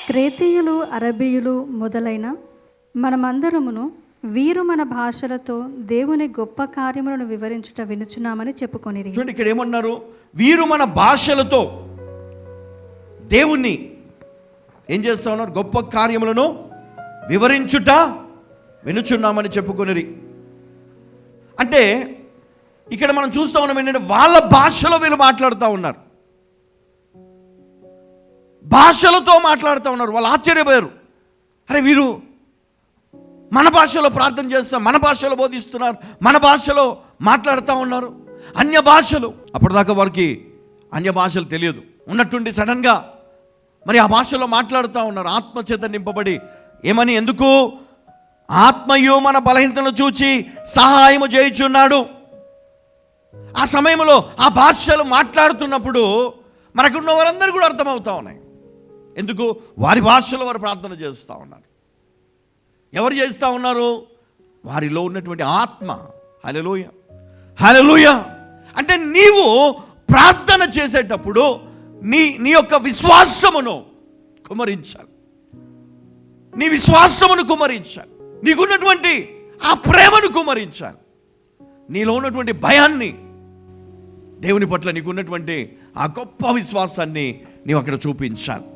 క్రేతీయులు, అరబీయులు మొదలైన మనమందరమును వీరు మన భాషలతో దేవుని గొప్ప కార్యములను వివరించుట వినుచున్నామని చెప్పుకొనిరి. చూడండి, ఇక్కడ ఏమన్నారు? వీరు మన భాషలతో దేవుణ్ణి ఏం చేస్తా ఉన్నారు? గొప్ప కార్యములను వివరించుట వినుచున్నామని చెప్పుకొనిరి. అంటే ఇక్కడ మనం చూస్తూ ఉన్నాం ఏంటంటే, వాళ్ళ భాషలో వీళ్ళు మాట్లాడుతూ ఉన్నారు, భాషలతో మాట్లాడుతూ ఉన్నారు. వాళ్ళు ఆశ్చర్యపోయారు. అరే, వీరు మన భాషలో ప్రార్థన చేస్తారు, మన భాషలో బోధిస్తున్నారు, మన భాషలో మాట్లాడుతూ ఉన్నారు, అన్య భాషలు. అప్పటిదాకా వారికి అన్య భాషలు తెలియదు. ఉన్నట్టుండి సడన్గా మరి ఆ భాషలో మాట్లాడుతూ ఉన్నారు, ఆత్మచేత నింపబడి. ఏమని? ఎందుకు? ఆత్మయు మన బలహీనతను చూచి సహాయము చేయుచున్నాడు. ఆ సమయంలో ఆ భాషలు మాట్లాడుతున్నప్పుడు మనకున్న వారందరూ కూడా అర్థమవుతా ఉన్నాయి. ఎందుకు? వారి భాషలో వారు ప్రార్థన చేస్తూ ఉన్నారు. ఎవరు చేస్తూ ఉన్నారు? వారిలో ఉన్నటువంటి ఆత్మ. హల్లెలూయా, హల్లెలూయా. అంటే నీవు ప్రార్థన చేసేటప్పుడు నీ యొక్క విశ్వాసమును కుమరించాలి, నీ విశ్వాసమును కుమరించాలి, నీకున్నటువంటి ఆ ప్రేమను కుమరించాలి, నీలో ఉన్నటువంటి భయాన్ని, దేవుని పట్ల నీకున్నటువంటి ఆ గొప్ప విశ్వాసాన్ని నీవు అక్కడ చూపించాలి.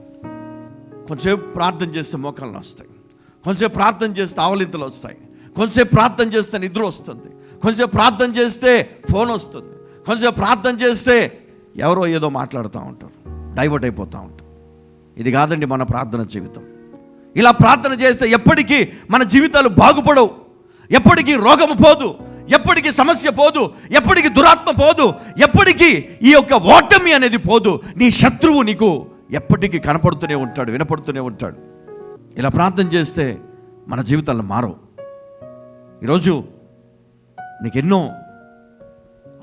కొంచెంసేపు ప్రార్థన చేస్తే మోకాళ్ళు వస్తాయి, కొంచెంసేపు ప్రార్థన చేస్తే ఆవలింతలు వస్తాయి, కొంచెంసేపు ప్రార్థన చేస్తే నిద్ర వస్తుంది, కొంచెంసేపు ప్రార్థన చేస్తే ఫోన్ వస్తుంది, కొంచెంసేపు ప్రార్థన చేస్తే ఎవరో ఏదో మాట్లాడుతూ ఉంటారు, డైవర్ట్ అయిపోతూ ఉంటారు. ఇది కాదండి మన ప్రార్థన జీవితం. ఇలా ప్రార్థన చేస్తే ఎప్పటికీ మన జీవితాలు బాగుపడవు, ఎప్పటికీ రోగము పోదు, ఎప్పటికీ సమస్య పోదు, ఎప్పటికీ దురాత్మ పోదు, ఎప్పటికీ ఈ యొక్క ఓటమి అనేది పోదు. నీ శత్రువు నీకు ఎప్పటికీ కనపడుతూనే ఉంటాడు, వినపడుతూనే ఉంటాడు. ఇలా ప్రార్థన చేస్తే మన జీవితాలను మారవు. ఈరోజు నీకు ఎన్నో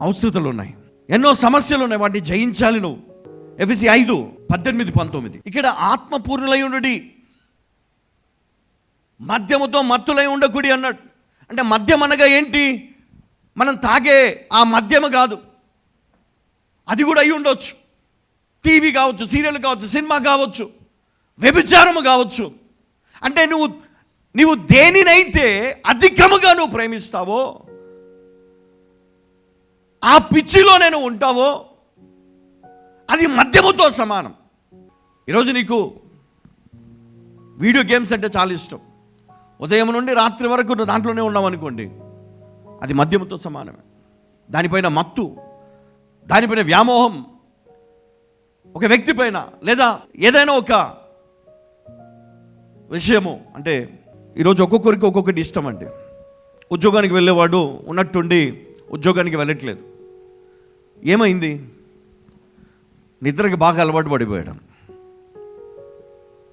అవసరతలు ఉన్నాయి, ఎన్నో సమస్యలు ఉన్నాయి, వాటిని జయించాలి నువ్వు. ఎఫెసీ 5:18-19 ఇక్కడ ఆత్మపూర్ణులై ఉండుడి, మద్యముతో మత్తులై ఉండకుడి అన్నాడు. అంటే మద్యం అనగా ఏంటి? మనం తాగే ఆ మద్యము కాదు, అది కూడా అయి ఉండొచ్చు. టీవీ కావచ్చు, సీరియల్ కావచ్చు, సినిమా కావచ్చు, వ్యభిచారము కావచ్చు. అంటే నువ్వు దేనినైతే అధికముగా నువ్వు ప్రేమిస్తావో, ఆ పిచ్చిలో నేను ఉంటావో, అది మద్యముతో సమానం. ఈరోజు నీకు వీడియో గేమ్స్ అంటే చాలా ఇష్టం, ఉదయం నుండి రాత్రి వరకు నువ్వు దాంట్లోనే ఉన్నావు అనుకోండి, అది మద్యముతో సమానమే. దానిపైన మత్తు, దానిపైన వ్యామోహం, ఒక వ్యక్తి పైన లేదా ఏదైనా ఒక విషయము. అంటే ఈరోజు ఒక్కొక్కరికి ఒక్కొక్కటి ఇష్టం అండి. ఉద్యోగానికి వెళ్ళేవాడు ఉన్నట్టుండి ఉద్యోగానికి వెళ్ళట్లేదు. ఏమైంది? నిద్రకి బాగా అలవాటు పడిపోయాడు.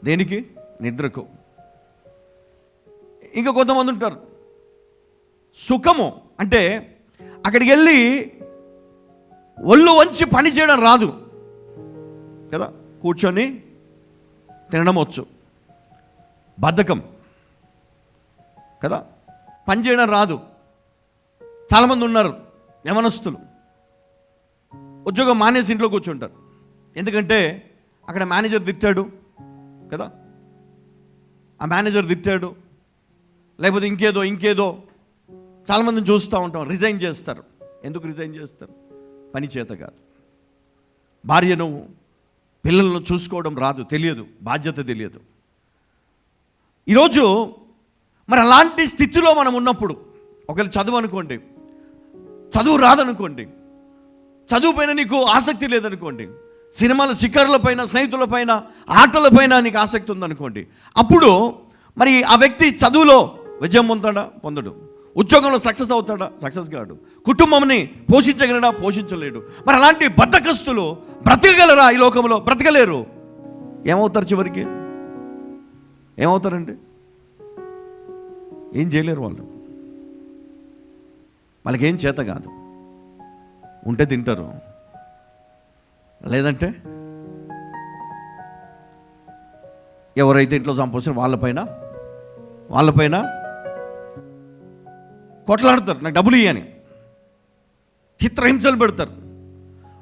దేనికి? నిద్రకు. ఇంకా కొంతమంది ఉంటారు సుఖము అంటే అక్కడికి వెళ్ళి ఒళ్ళు వంచి పని చేయడం రాదు కదా, కూర్చొని తినడం వచ్చు, బద్ధకం కదా, పని చేయడం రాదు. చాలామంది ఉన్నారు యవనస్తులు, ఉద్యోగం మానేసి ఇంట్లో కూర్చుంటారు. ఎందుకంటే అక్కడ మేనేజర్ తిట్టాడు కదా, ఆ మేనేజర్ తిట్టాడు, లేకపోతే ఇంకేదో. చాలామందిని చూస్తూ ఉంటాం, రిజైన్ చేస్తారు. ఎందుకు రిజైన్ చేస్తారు? పని చేత కాదు. భార్యను పిల్లలను చూసుకోవడం రాదు, తెలియదు, బాధ్యత తెలియదు. ఈరోజు మరి అలాంటి స్థితిలో మనం ఉన్నప్పుడు, ఒకవేళ చదువు అనుకోండి, చదువు రాదనుకోండి, చదువు పైన నీకు ఆసక్తి లేదనుకోండి, సినిమాల శిఖర్ల పైన, స్నేహితుల పైన, ఆటల పైన నీకు ఆసక్తి ఉందనుకోండి, అప్పుడు మరి ఆ వ్యక్తి చదువులో విజయం పొందడు, ఉద్యోగంలో సక్సెస్ అవుతాడా? సక్సెస్ కాడు. కుటుంబంని పోషించగలడా? పోషించలేడు. మరి అలాంటి బద్ధకస్తులు బ్రతకగలరా? ఈ లోకంలో బ్రతకలేరు. ఏమవుతారు? చివరికి ఏమవుతారండి? ఏం చేయలేరు వాళ్ళు. వాళ్ళకి ఏం చేత కాదు. ఉంటే తింటారు, లేదంటే ఎవరైతే ఇంట్లో సంపాదించారో వాళ్ళపైన కొట్లాడతారు, నాకు డబ్బులు ఇయ్యని. చిత్రహింసలు పెడతారు.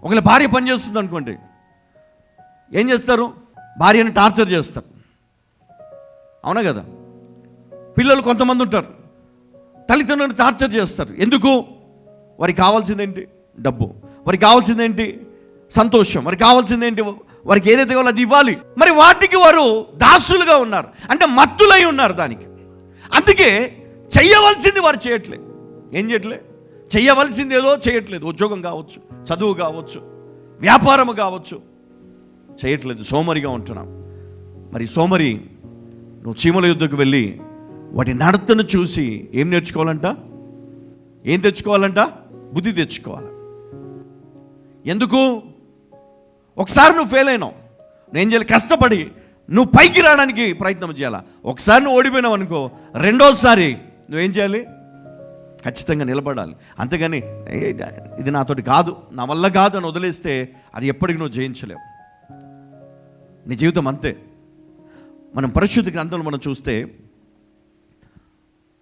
ఒకవేళ భార్య పని చేస్తుంది అనుకోండి, ఏం చేస్తారు? భార్యని టార్చర్ చేస్తారు. అవునా కదా? పిల్లలు కొంతమంది ఉంటారు, తల్లిదండ్రులను టార్చర్ చేస్తారు. ఎందుకు? వారికి కావాల్సిందేంటి? డబ్బు. వారికి కావాల్సిందేంటి? సంతోషం. వారికి కావాల్సిందేంటి? వారికి ఏదైతే కావాలో అది ఇవ్వాలి. మరి వాటికి వారు దాసులుగా ఉన్నారు, అంటే మత్తులై ఉన్నారు దానికి. అందుకే చెయ్యవలసింది వారు చేయట్లే. ఏం చేయట్లే? చెయ్యవలసింది ఏదో చేయట్లేదు. ఉద్యోగం కావచ్చు, చదువు కావచ్చు, వ్యాపారము కావచ్చు, చేయట్లేదు. సోమరిగా ఉంటున్నాం. మరి సోమరి, నువ్వు చీమల యుద్ధకు వెళ్ళి వాటి నడతను చూసి ఏం నేర్చుకోవాలంట? ఏం తెచ్చుకోవాలంట? బుద్ధి తెచ్చుకోవాలి. ఎందుకు? ఒకసారి నువ్వు ఫెయిల్ అయినావు, నేను చేయాలి? కష్టపడి నువ్వు పైకి రావడానికి ప్రయత్నం చేయాలా. ఒకసారి నువ్వు ఓడిపోయినావు అనుకో, రెండోసారి నువ్వేం చేయాలి? ఖచ్చితంగా నిలబడాలి. అంతేగాని ఇది నాతోటి కాదు, నా వల్ల కాదు అని వదిలేస్తే అది ఎప్పటికీ నువ్వు జయించలేవు. నీ జీవితం అంతే. మనం పరిశుద్ధ గ్రంథంలో మనం చూస్తే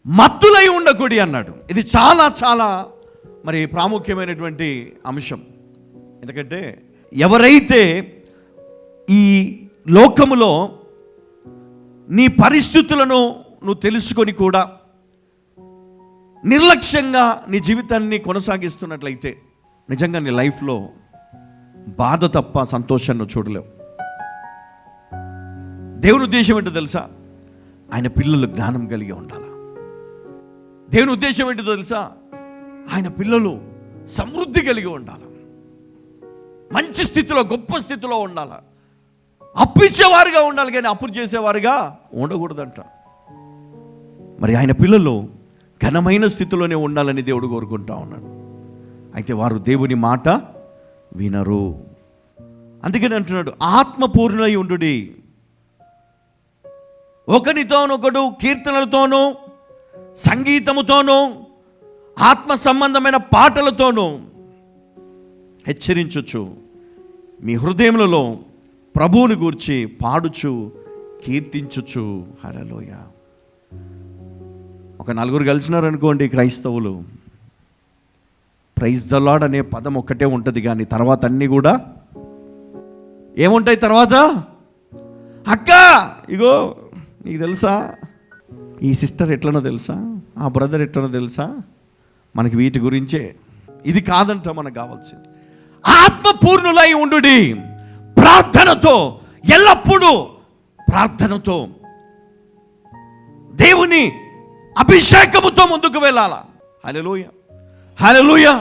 మత్తులై ఉండకూడి అన్నాడు. ఇది చాలా చాలా మరి ప్రాముఖ్యమైనటువంటి అంశం. ఎందుకంటే ఎవరైతే ఈ లోకములో నీ పరిస్థితులను నువ్వు తెలుసుకొని కూడా నిర్లక్ష్యంగా నీ జీవితాన్ని కొనసాగిస్తున్నట్లయితే నిజంగా నీ లైఫ్లో బాధ తప్ప సంతోషాన్ని చూడలేవు. దేవుని ఉద్దేశం ఏంటో తెలుసా? ఆయన పిల్లలు జ్ఞానం కలిగి ఉండాలి. దేవుని ఉద్దేశం ఏంటో తెలుసా? ఆయన పిల్లలు సమృద్ధి కలిగి ఉండాలి, మంచి స్థితిలో, గొప్ప స్థితిలో ఉండాలి. అప్పు ఇచ్చేవారుగా ఉండాలి, కానీ అప్పు చేసేవారుగా ఉండకూడదంట. మరి ఆయన పిల్లలు ఘనమైన స్థితిలోనే ఉండాలని దేవుడు కోరుకుంటా ఉన్నాడు. అయితే వారు దేవుని మాట వినరు. అందుకని అంటున్నాడు, ఆత్మపూర్ణులై ఉండుడి. ఒకరితోనొకడు కీర్తనలతోనూ, సంగీతముతోనూ, ఆత్మ సంబంధమైన పాటలతోనూ హెచ్చరించుచు మీ హృదయములలో ప్రభువుని గూర్చి పాడుచు కీర్తించుచు. హల్లెలూయా. ఒక నలుగురు కలిసినారనుకోండి క్రైస్తవులు, ప్రైజ్ ద లార్డ్ అనే పదం ఒక్కటే ఉంటుంది, కానీ తర్వాత అన్నీ కూడా ఏముంటాయి? తర్వాత అక్క ఇగో నీకు తెలుసా, ఈ సిస్టర్ ఎట్లనో తెలుసా, ఆ బ్రదర్ ఎట్లనో తెలుసా, మనకి వీటి గురించే. ఇది కాదంట మనకు కావాల్సింది. ఆత్మపూర్ణులై ఉండుడి, ప్రార్థనతో, ఎల్లప్పుడూ ప్రార్థనతో, దేవుని అభిషేకముతో ముందుకు వెళ్ళాలా. హల్లెలూయా, హల్లెలూయా.